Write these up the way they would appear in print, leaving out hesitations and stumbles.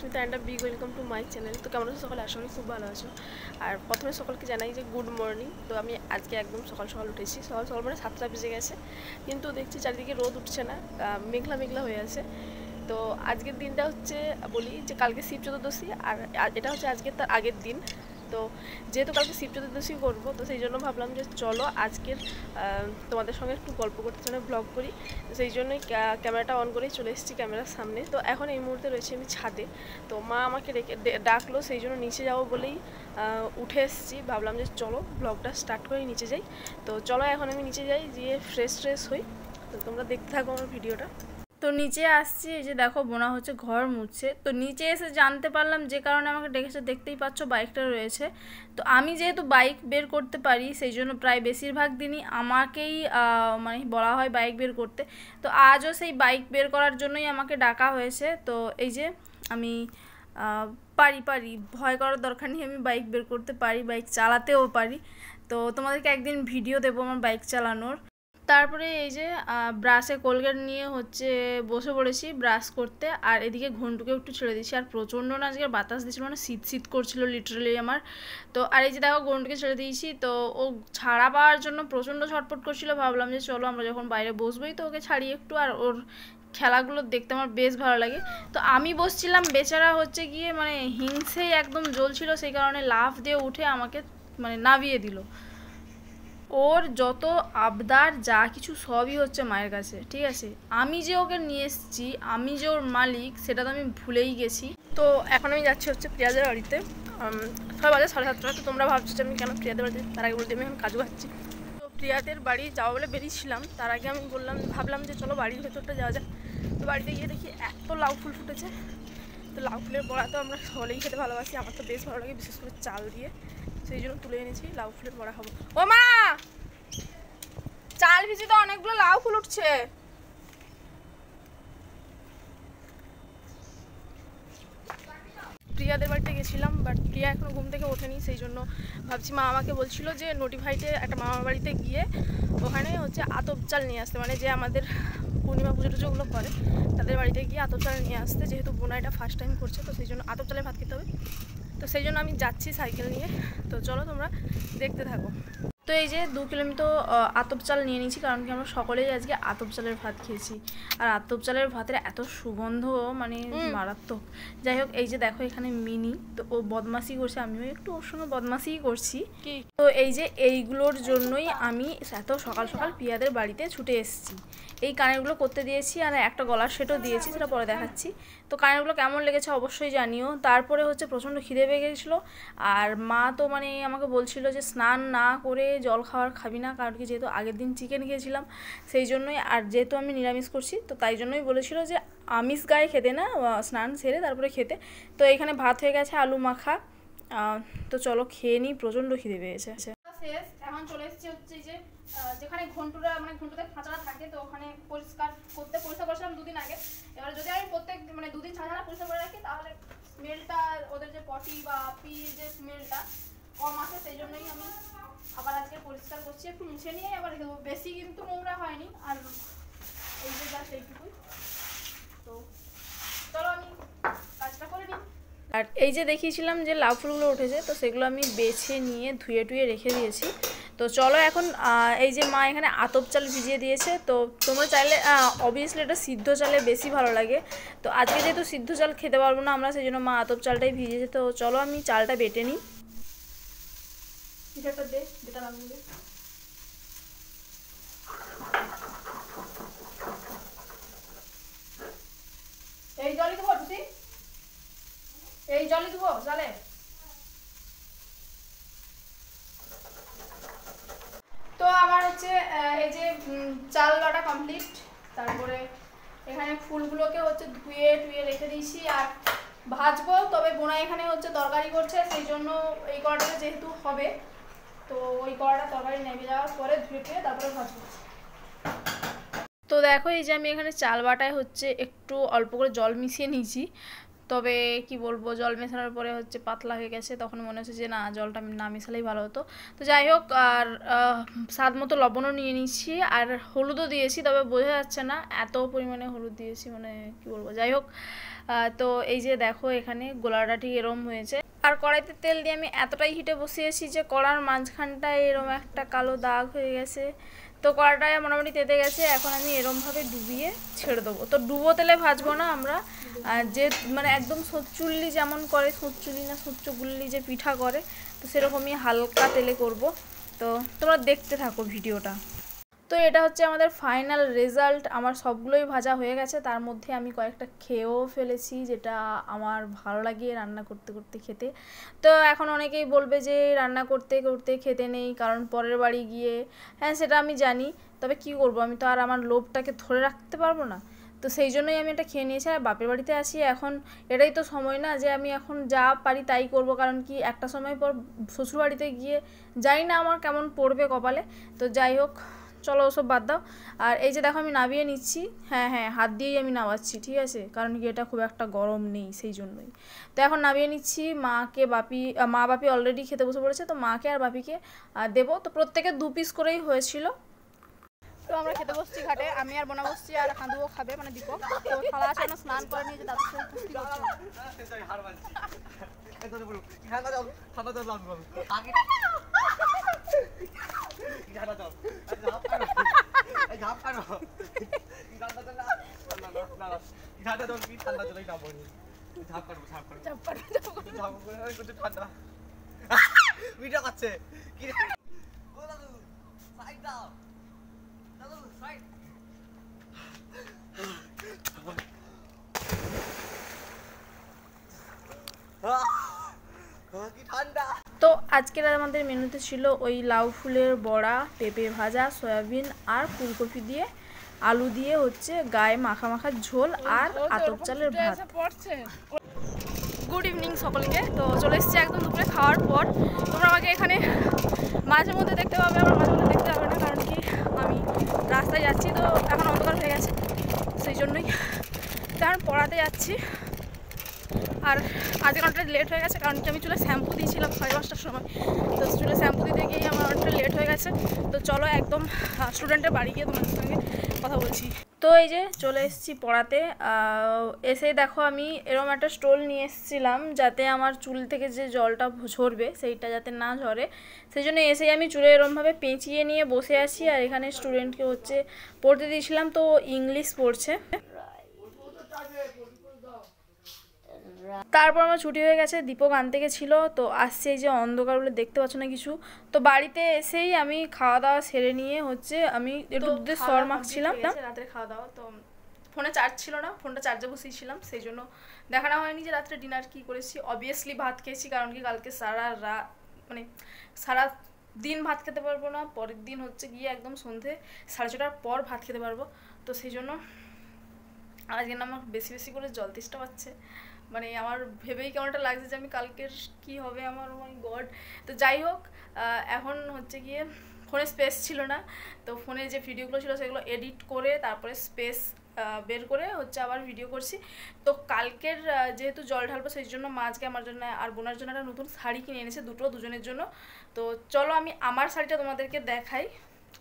Susmita and big welcome to my channel. তো কেমন আছো সকালে? আশা করি খুব ভালো আছো। আর প্রথমে সকলকে জানাই যে গুড মর্নিং। তো আমি আজকে একদম সকাল সকাল উঠেছি, সকাল সকাল মানে 7টা বেজে গেছে, কিন্তু দেখছি চারিদিকে রোদ উঠছে না, মেঘলা মেঘলা হয়ে আছে। তো আজকের দিনটা হচ্ছে, বলি যে কালকে শিব চতুর্দশী, আর এটা হচ্ছে আজকে তার আগের দিন। তো যেহেতু কালকে শিব চতুর্দশী করবো, তো সেই জন্য ভাবলাম যে চলো আজকের তোমাদের সঙ্গে একটু গল্প করতে জন্য ব্লগ করি। সেই জন্যই ক্যামেরাটা অন করেই চলে এসেছি ক্যামেরার সামনে। তো এখন এই মুহূর্তে রয়েছে আমি ছাদে। তো মা আমাকে ডাকলো, সেই জন্য নিচে যাবো বলেই উঠে এসেছি। ভাবলাম যে চলো ব্লগটা স্টার্ট করে নিচে যাই। তো চলো এখন আমি নিচে যাই, গিয়ে ফ্রেশ হই। তো তোমরা দেখতে থাকো আমার ভিডিওটা। তো নিচে আসছি, এই যে দেখো বোনা হচ্ছে ঘর মুছছে। তো নিচে এসে জানতে পারলাম যে কারণে আমাকে ডেকেছে, দেখতেই পাচ্ছ বাইকটা রয়েছে। তো আমি যেহেতু বাইক বের করতে পারি, সেই জন্য প্রায় বেশিরভাগ দিনই আমাকেই মানে বলা হয় বাইক বের করতে। তো আজও সেই বাইক বের করার জন্যই আমাকে ডাকা হয়েছে। তো এই যে আমি পারি ভয় করার দরকার নেই, আমি বাইক বের করতে পারি, বাইক চালাতেও পারি। তো তোমাদেরকে একদিন ভিডিও দেবো আমার বাইক চালানোর। তারপরে এই যে ব্রাশে কোলগেট নিয়ে হচ্ছে বসে পড়েছি ব্রাশ করতে, আর এদিকে ঘন্টুকে একটু ছেড়ে দিচ্ছি। আর প্রচণ্ড না আজকে বাতাস দিচ্ছিল, মানে শীত করছিল লিটারেলি আমার। তো আর এই যে দেখো ঘন্টুকে ছেড়ে দিয়েছি, তো ও ছাড়া পাওয়ার জন্য প্রচণ্ড ছটফট করছিল। ভাবলাম যে চলো আমরা যখন বাইরে বসবোই তো ওকে ছাড়িয়ে একটু, আর ওর খেলাগুলো দেখতে আমার বেশ ভালো লাগে। তো আমি বসছিলাম, বেচারা হচ্ছে গিয়ে মানে হিংসেই একদম জ্বলছিল, সেই কারণে লাফ দিয়ে উঠে আমাকে মানে নামিয়ে দিল। ওর যত আবদার যা কিছু সবই হচ্ছে মায়ের কাছে, ঠিক আছে। আমি যে ওকে নিয়ে এসেছি, আমি যে ওর মালিক, সেটা তো আমি ভুলেই গেছি। তো এখন আমি যাচ্ছি হচ্ছে প্রিয়াদের বাড়িতে। সবাই বাজে 7:30। তো তোমরা ভাবছো যে আমি কেন প্রিয়াদের বাড়িতে, তার আগে বলতে আমি এখন কাজু খাচ্ছি। তো প্রিয়াদের বাড়ি যাওয়া বলে বেরিয়েছিলাম, তার আগে আমি ভাবলাম যে চলো বাড়ির ভেতরটা যাওয়া যায়। তো বাড়িতে গিয়ে দেখি এত লাউ ফুল ফুটেছে। তো লাউ ফুলের বড়া তো আমরা সকলেই খেতে ভালোবাসি, আমার তো বেশ ভালো লাগে, বিশেষ করে চাল দিয়ে। সেই জন্য তুলে এনেছি, লাউ ফুলের বড়া খাবো। ও মা, চাল ভিজে তো অনেকগুলো লাউ ফুল উঠছে। প্রিয়াদের বাড়িতে গেছিলাম, বাট প্রিয়া এখনও ঘুম থেকে ওঠেনি। সেই জন্য ভাবছি, মা আমাকে বলছিল যে নোটিফাইডে একটা মামার বাড়িতে গিয়ে ওখানে হচ্ছে আতপ চাল নিয়ে আসতে, মানে যে আমাদের পূর্ণিমা পুজো টুজোগুলো করে তাদের বাড়িতে গিয়ে আতপ চাল নিয়ে আসতে। যেহেতু বোনা এটা ফার্স্ট টাইম করছে, তো সেই জন্য আতপ চালে ভাত খেতে হবে। তো সেই জন্য আমি যাচ্ছি সাইকেল নিয়ে। তো চলো তোমরা দেখতে থাকো। তো এই যে 2 কিলো তো আতপ চাল নিয়ে নিয়েছি, কারণ কি আমরা সকলেই আজকে আতপ চালের ভাত খেয়েছি। আর আতপ চালের ভাতের এত সুগন্ধ, মানে মারাত্মক। যাই হোক, এই যে দেখো এখানে মিনি, তো ও বদমাশি করছে, আমিও একটু ওর সঙ্গে বদমাশিই করছি। তো এই যে এইগুলোর জন্যই আমি এত সকাল সকাল প্রিয়াদের বাড়িতে ছুটে এসেছি। এই কানেরগুলো করতে দিয়েছি, আর একটা গলার সেটও দিয়েছি, সেটা পরে দেখাচ্ছি। তো কানেরগুলো কেমন লেগেছে অবশ্যই জানিও। তারপরে হচ্ছে প্রচণ্ড খিদে পেয়ে গেছিলো, আর মা তো মানে আমাকে বলছিল যে স্নান না করে জল খাবি না, কারণ কি যেহেতু আগের দিন চিকেন খেয়েছিলাম সেই জন্যই, আর যেহেতু আমি নিরামিষ করছি তো তাই জন্যই বলেছিল যে আমিষ গায়ে খেতে না, স্নান সেরে তারপরে খেতে। তো এখানে ভাত হয়ে গেছে আলু মাখা। তো চলো খেয়ে নিই, প্রচণ্ড খিদে পেয়েছে। শেষ, এখন চলে এসেছি হচ্ছে যে যেখানে ঘন্টুতে খাঁচাটা থাকে, তো ওখানে পরিষ্কার করছিলাম 2 দিন আগে। এবার যদি আমি মানে 2 দিন ছাড়া পরিষ্কার করে রাখি, তাহলে স্মেলটা, ওদের যে পটি বা পির যে স্মেলটা কম আসে, সেই জন্যই আমি আবার আজকে পরিষ্কার করছি। একটু মুছে নিয়ে আবার রেখে দেবো, বেশি কিন্তু নোংরা হয়নি। আর এই যে জাস্ট এইটুকুই। তো চলো আমি কাজটা করে নিই। আর এই যে দেখিয়েছিলাম যে লাউ ফুলগুলো উঠেছে, তো সেগুলো আমি বেছে নিয়ে ধুয়ে টুয়ে রেখে দিয়েছি। তো চলো এখন এই যে মা এখানে আতপ চাল ভিজিয়ে দিয়েছে। তো তোমরা চাইলে অবভিয়াসলি এটা সিদ্ধ চালে বেশি ভালো লাগে। তো আজকে যেহেতু সিদ্ধ চাল খেতে পারবো না আমরা, সেই জন্য মা আতপ চালটাই ভিজিয়েছে। তো চলো আমি চালটা বেটে নিই। পিঠাটা দে, বেটা লাগবে। এই জলই দেবো টুসি, এই জলই দেবো জলে। তো আমার হচ্ছে এই যে চাল বাটা কমপ্লিট। তারপরে এখানে ফুলগুলোকে হচ্ছে ধুয়ে টুয়ে রেখে দিয়েছি, আর ভাজবো। তবে বোনা এখানে হচ্ছে তরকারি করছে, সেই জন্য এই কড়াটা যেহেতু হবে, তো ওই কড়াটা তরকারি নেমে যাওয়ার পরে ধুয়ে টুয়ে তারপরে ভাজবো। তো দেখো এই যে আমি এখানে চাল বাটায় হচ্ছে একটু অল্প করে জল মিশিয়ে নিয়েছি। তবে কি বলবো, জল মেশানোর পরে হচ্ছে পাতলা হয়ে গেছে, তখন মনে হচ্ছে যে না, জলটা না মেশালেই ভালো হতো। তো যাই হোক, আর স্বাদ মতো লবণও নিয়ে নিচ্ছি, আর হলুদও দিয়েছি, তবে বোঝা যাচ্ছে না এত পরিমাণে হলুদ দিয়েছি, মানে কি বলবো। যাই হোক, তো এই যে দেখো এখানে গোলাটা ঠিক এরম হয়েছে। আর কড়াইতে তেল দিয়ে আমি এতটাই হিটে বসিয়েছি যে কড়ার মাঝখানটায় এরম একটা কালো দাগ হয়ে গেছে। তো কড়াটায় মোটামুটি তেতে গেছে, এখন আমি এরমভাবে ডুবিয়ে ছেড়ে দেবো। তো ডুবো তেলে ভাজবো না আমরা, যে মানে একদম সোঁচচুল্লি যেমন করে, সোঁচচুল্লি না সোঁচচুগুল্লি যে পিঠা করে, তো সেরকমই হালকা তেলে করব। তো তোমরা দেখতে থাকো ভিডিওটা। তো এটা হচ্ছে আমাদের ফাইনাল রেজাল্ট। আমার সবগুলোই ভাজা হয়ে গেছে, তার মধ্যে আমি কয়েকটা খেয়েও ফেলেছি, যেটা আমার ভালো লাগে রান্না করতে করতে খেতে। তো এখন অনেকেই বলবে যে রান্না করতে করতে খেতে নেই, কারণ পরের বাড়ি গিয়ে, হ্যাঁ সেটা আমি জানি, তবে কি করব, আমি তো আর আমার লোভটাকে ধরে রাখতে পারবো না। তো সেই জন্যই আমি এটা খেয়ে নিয়েছি। আর বাপের বাড়িতে আসি এখন, এটাই তো সময় না যে আমি এখন যা পারি তাই করব, কারণ কি একটা সময় পর শ্বশুরবাড়িতে গিয়ে জানি না আমার কেমন পড়বে কপালে। তো যাই হোক, চলো ওসব বাদ দাও। আর এই যে দেখো আমি নামিয়ে নিচ্ছি, হ্যাঁ হ্যাঁ হাত দিয়েই আমি নামাচ্ছি, ঠিক আছে, কারণ কি এটা খুব একটা গরম নেই সেই জন্যই। তো এখন নামিয়ে নিচ্ছি, মা বাপি অলরেডি খেতে বসে পড়েছে, তো মাকে আর বাপিকে দেবো। তো প্রত্যেকের 2 পিস করেই হয়েছিল। তো আমরা খেতে বসছি ঘাটে, আমি আর বোনা বসছি, আর হাঁদুও খাবে, মানে দীপক। তো থালা আছে না, স্নান করে নিয়ে যে দাদুর সাথে কুস্তি করছে। তো আজকের আমাদের মেনুতে ছিল ওই লাউ ফুলের বড়া, পেঁপে ভাজা, সয়াবিন আর ফুলকপি দিয়ে, আলু দিয়ে হচ্ছে গায়ে মাখা মাখা ঝোল, আর আতপ চালের ভাত। গুড ইভিনিং সকলকে। তো চলে এসেছি একদম দুপুরে খাওয়ার পর। তোমরা আমাকে এখানে মাঝে মধ্যে দেখতে পাবে, আবার মাঝে মধ্যে দেখতে পাবে না, কারণ কি আমি রাস্তায় যাচ্ছি, তো এখন অন্ধকার হয়ে গেছে সেই জন্যই। তো এখন পড়াতে যাচ্ছি, আর আধ ঘন্টা লেট হয়ে গেছে, কারণ কি আমি চুলে শ্যাম্পু দিয়েছিলাম 5:30টার সময়। তো চুলে শ্যাম্পু দিতে গিয়ে আমার অনেকটা লেট হয়ে গেছে। তো চলো একদম স্টুডেন্টের বাড়ি গিয়ে তোমাদের সঙ্গে কথা বলছি। তো এই যে চলে এসেছি পড়াতে। এসে দেখো আমি এরকম একটা স্টোল নিয়ে এসেছিলাম, যাতে আমার চুল থেকে যে জলটা ঝরবে সেইটা যাতে না ঝরে, সেই জন্য এসেই আমি চুলে এরকমভাবে পেঁচিয়ে নিয়ে বসে আছি। আর এখানে স্টুডেন্টকে হচ্ছে পড়তে দিয়েছিলাম, তো ইংলিশ পড়ছে। তারপর আমার ছুটি হয়ে গেছে, দীপক আনতে গেছিলো, তো আসছে এই যে অন্ধকার বলে দেখতে পাচ্ছ না কিছু। তো বাড়িতে এসেই আমি খাওয়া দাওয়া সেরে নিয়ে হচ্ছে আমি একটু দুধের সর মাখছিলাম। রাত্রে খাওয়া দাওয়া, তো ফোনে চার্জ ছিল না, ফোনটা চার্জে বসিয়েছিলাম, সেই জন্য দেখানো হয়নি যে রাত্রে ডিনার কী করেছি। অবভিয়াসলি ভাত খেয়েছি, কারণ কি কালকে সারা দিন ভাত খেতে পারবো না, পরের দিন হচ্ছে গিয়ে একদম সন্ধে 6:30টার পর ভাত খেতে পারবো। তো সেই জন্য আজকে না আমার বেশি বেশি করে জল তেষ্টা পাচ্ছে, মানে আমার ভেবেই কেমন একটা লাগছে যে আমি কালকের কি হবে আমার, মাই গড। তো যাই হোক, এখন হচ্ছে গিয়ে ফোনে স্পেস ছিল না, তো ফোনে যে ভিডিওগুলো ছিল সেগুলো এডিট করে তারপরে স্পেস বের করে হচ্ছে আবার ভিডিও করছি। তো কালকের যেহেতু জল ঢালবো, সেই জন্য মা আজকে আমার জন্য আর বোনার জন্য একটা নতুন শাড়ি কিনে এনেছে, দুজনের জন্য। তো চলো আমি আমার শাড়িটা তোমাদেরকে দেখাই।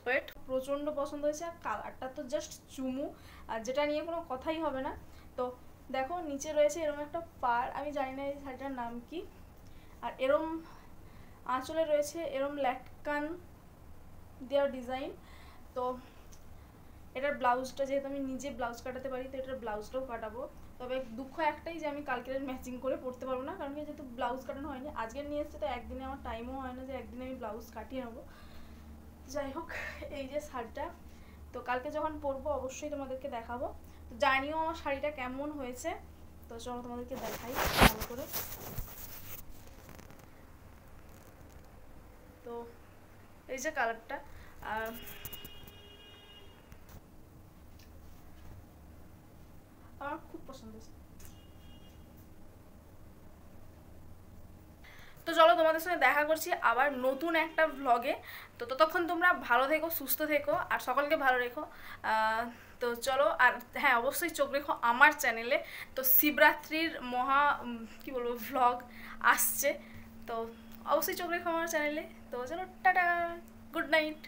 ওয়েট, প্রচণ্ড পছন্দ হয়েছে, আর কালারটা তো জাস্ট চুমু, আর যেটা নিয়ে কোনো কথাই হবে না। তো দেখো নিচে রয়েছে এরম একটা পাড়, আমি জানি না এই শাড়িটার নাম কি, আর এরম আঁচলে রয়েছে এরম ল্যাটকান দেওয়ার ডিজাইন। তো এটার ব্লাউজটা, যেহেতু আমি নিজে ব্লাউজ কাটাতে পারি, তো এটার ব্লাউজটাও কাটাবো। তবে দুঃখ একটাই যে আমি কালকের ম্যাচিং করে পরতে পারবো না, কারণ কি যেহেতু ব্লাউজ কাটানো হয়নি, আজকের নিয়ে এসছে, তো একদিনে আমার টাইমও হয় না যে একদিনে আমি ব্লাউজ কাটিয়ে নেবো। যাই হোক, এই যে শাড়িটা, তো কালকে যখন পরবো অবশ্যই তোমাদেরকে দেখাবো। তো জানিও আমার শাড়িটা কেমন হয়েছে, তো চলো তোমাদেরকে দেখাই ভালো করে। তো এই যে কালারটা, আমার খুব পছন্দ হয়েছে। তো চলো তোমাদের তোমাদের সঙ্গে দেখা করছি আবার নতুন একটা ভ্লগে। তো ততক্ষণ তোমরা ভালো থেকো, সুস্থ থেকো আর সকলকে ভালো রেখো। তো চলো, আর হ্যাঁ অবশ্যই চোখ রেখো আমার চ্যানেলে। তো শিবরাত্রির কি বলবো ভ্লগ আসছে, তো অবশ্যই চোখ রেখো আমার চ্যানেলে। তো চলো, টাটা, গুড নাইট।